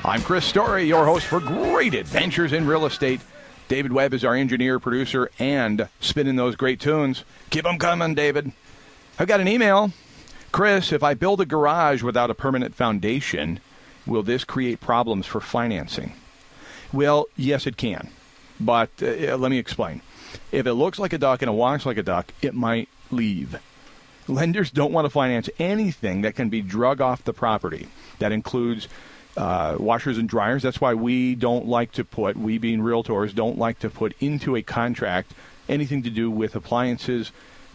I'm Chris Story, your host for Great Adventures in Real Estate. David Webb is our engineer, producer, and spinning those great tunes. Keep them coming, David. I've got an email. Chris, if I build a garage without a permanent foundation, will this create problems for financing? Well, yes, it can. But let me explain. If it looks like a duck and it walks like a duck, it might leave. Lenders don't want to finance anything that can be drug off the property. That includes washers and dryers. That's why we don't like to put, we being realtors, don't like to put into a contract anything to do with appliances,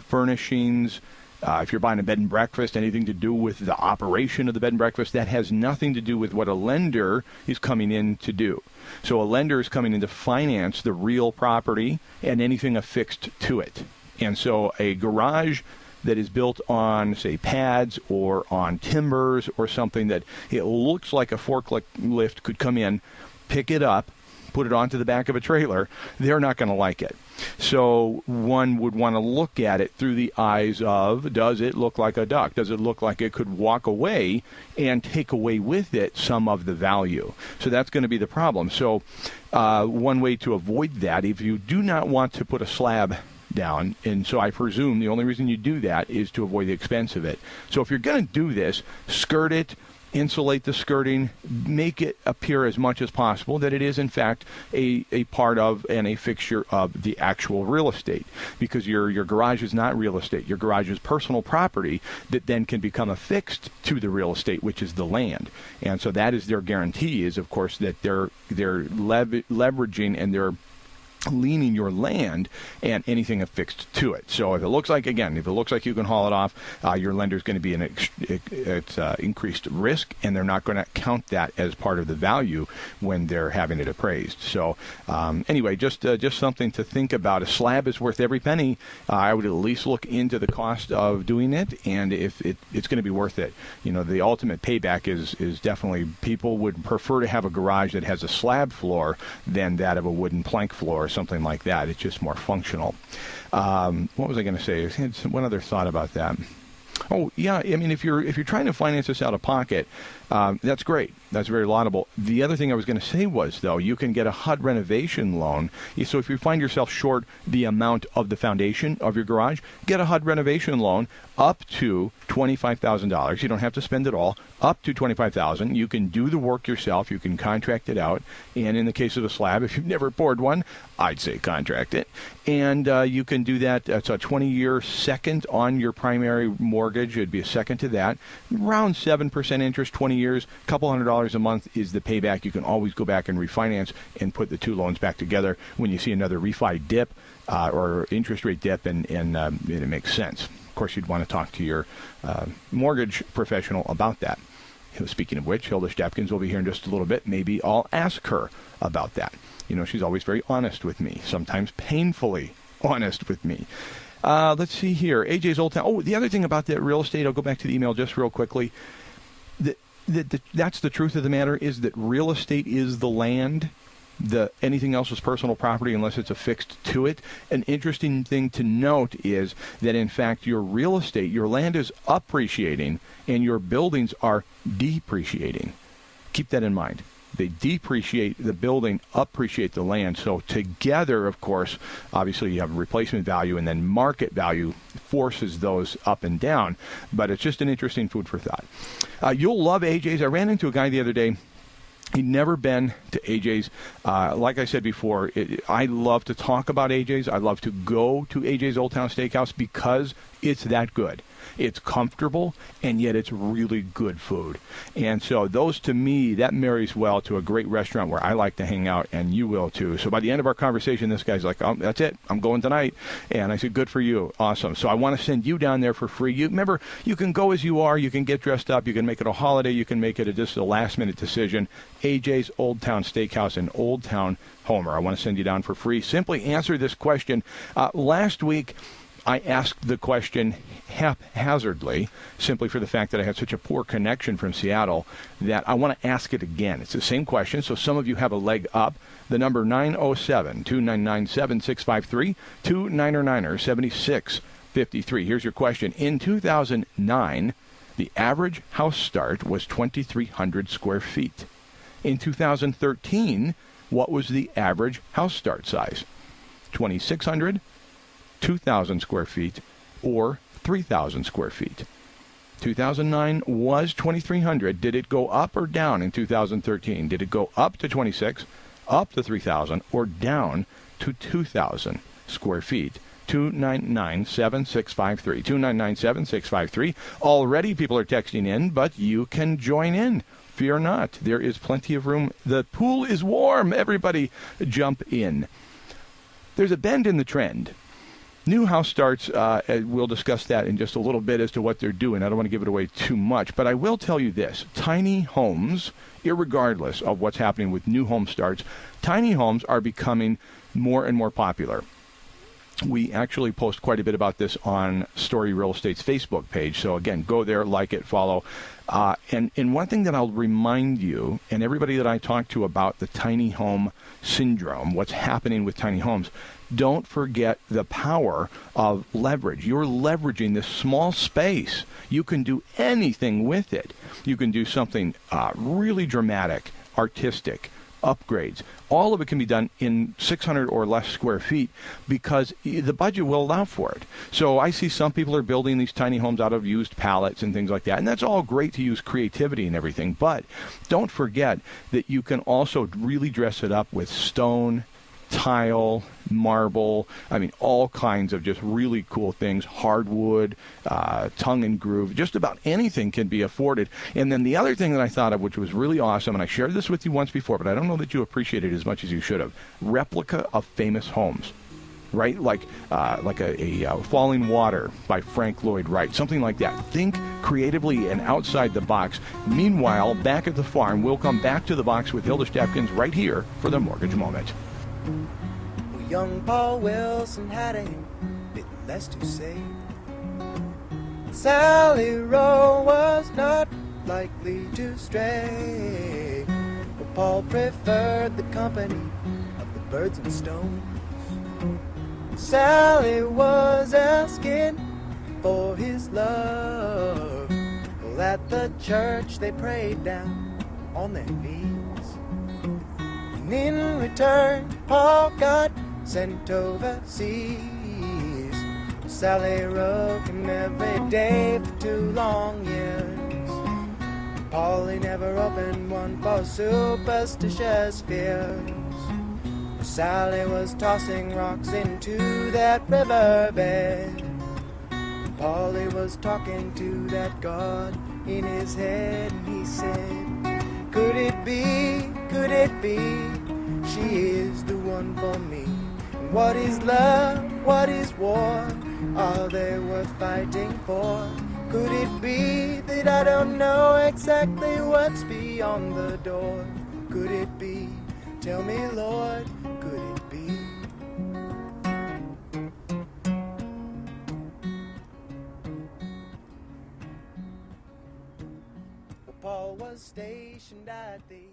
furnishings. If you're buying a bed and breakfast, anything to do with the operation of the bed and breakfast, that has nothing to do with what a lender is coming in to do. So a lender is coming in to finance the real property and anything affixed to it. And so a garage that is built on, say, pads or on timbers or something that it looks like a forklift could come in, pick it up, put it onto the back of a trailer, they're not going to like it. So one would want to look at it through the eyes of, does it look like a duck? Does it look like it could walk away and take away with it some of the value? So that's going to be the problem. So one way to avoid that, if you do not want to put a slab down, and so I presume the only reason you do that is to avoid the expense of it. So if you're going to do this, skirt it, insulate the skirting, make it appear as much as possible that it is in fact a part of and a fixture of the actual real estate, because your garage is not real estate. Your garage is personal property that then can become affixed to the real estate, which is the land. And so that is their guarantee, is of course that they're leveraging and they're leaning your land and anything affixed to it. So if it looks like, again, if it looks like you can haul it off, your lender's going to be in increased risk, and they're not going to count that as part of the value when they're having it appraised. So anyway, just something to think about. A slab is worth every penny. I would at least look into the cost of doing it, and if it's going to be worth it. You know, the ultimate payback is definitely, people would prefer to have a garage that has a slab floor than that of a wooden plank floor, something like that. It's just more functional. What was I going to say? I had one other thought about that. Oh, yeah. I mean, if you're trying to finance this out of pocket, that's great. That's very laudable. The other thing I was going to say was, though, you can get a HUD renovation loan. So if you find yourself short the amount of the foundation of your garage, get a HUD renovation loan up to $25,000. You don't have to spend it all. Up to $25,000. You can do the work yourself. You can contract it out. And in the case of a slab, if you've never poured one, I'd say contract it. And you can do that. It's a 20-year second on your primary mortgage. It'd be a second to that. Around 7% interest, 20 years, a couple $100 a month is the payback. You can always go back and refinance and put the two loans back together when you see another refi dip or interest rate dip, and it makes sense. Of course, you'd want to talk to your mortgage professional about that. Speaking of which, Hilda Stepkins will be here in just a little bit. Maybe I'll ask her about that. You know, she's always very honest with me, sometimes painfully honest with me. Let's see here. AJ's Old Town. Oh, the other thing about that real estate, I'll go back to the email just real quickly. That's the truth of the matter, is that real estate is the land. Anything else is personal property unless it's affixed to it. An interesting thing to note is that, in fact, your real estate, your land is appreciating and your buildings are depreciating. Keep that in mind. They depreciate the building, appreciate the land. So together, of course, obviously you have replacement value, and then market value forces those up and down. But it's just an interesting food for thought. You'll love AJ's. I ran into a guy the other day. He'd never been to AJ's. Like I said before, I love to talk about AJ's. I love to go to AJ's Old Town Steakhouse because it's that good. It's comfortable, and yet it's really good food. And so those, to me, that marries well to a great restaurant where I like to hang out, and you will too. So by the end of our conversation, this guy's like, oh, that's it. I'm going tonight. And I said, good for you. Awesome. So I want to send you down there for free. Remember, you can go as you are. You can get dressed up. You can make it a holiday. You can make it just a last-minute decision. AJ's Old Town Steakhouse in Old Town, Homer. I want to send you down for free. Simply answer this question. Last week, I asked the question haphazardly, simply for the fact that I had such a poor connection from Seattle, that I want to ask it again. It's the same question, so some of you have a leg up. The number 907-299-7653, 299-7653. Here's your question. In 2009, the average house start was 2,300 square feet. In 2013, what was the average house start size? 2,600, 2,000 square feet, or 3,000 square feet. 2009 was 2,300. Did it go up or down in 2013? Did it go up to 26, up to 3,000, or down to 2,000 square feet? 299-7653. 299-7653. Already people are texting in, but you can join in. Fear not. There is plenty of room. The pool is warm. Everybody jump in. There's a bend in the trend. New house starts, we'll discuss that in just a little bit as to what they're doing. I don't want to give it away too much, but I will tell you this. Tiny homes, irregardless of what's happening with new home starts, tiny homes are becoming more and more popular. We actually post quite a bit about this on Story Real Estate's Facebook page. So, again, go there, like it, follow. And one thing that I'll remind you and everybody that I talk to about the tiny home syndrome, what's happening with tiny homes, don't forget the power of leverage. You're leveraging this small space. You can do anything with it. You can do something really dramatic, artistic, upgrades. All of it can be done in 600 or less square feet because the budget will allow for it. So I see some people are building these tiny homes out of used pallets and things like that, and that's all great to use creativity and everything, but don't forget that you can also really dress it up with stone, tile, marble, all kinds of just really cool things, hardwood, tongue and groove, just about anything can be afforded. And then the other thing that I thought of, which was really awesome, and I shared this with you once before, but I don't know that you appreciate it as much as you should have, replica of famous homes. Right? Like a Falling Water by Frank Lloyd Wright, something like that. Think creatively and outside the box. Meanwhile, back at the farm, we'll come back to the box with Hilda Stapkins right here for the Mortgage Moment. Well, young Paul Wilson had a bit less to say. Sally Rowe was not likely to stray, but Paul preferred the company of the birds and stones. Sally was asking for his love. Well, at the church they prayed down on their knees, and in return Paul got sent overseas. Sally wrote him every day for 2 long years. Paul, he never opened one for superstitious fears. Sally was tossing rocks into that riverbed. Paulie was talking to that God in his head, and he said, could it be, she is the one for me. And what is love, what is war, are they worth fighting for? Could it be that I don't know exactly what's beyond the door? Could it be, tell me Lord, could it be? Well, Paul was stationed at the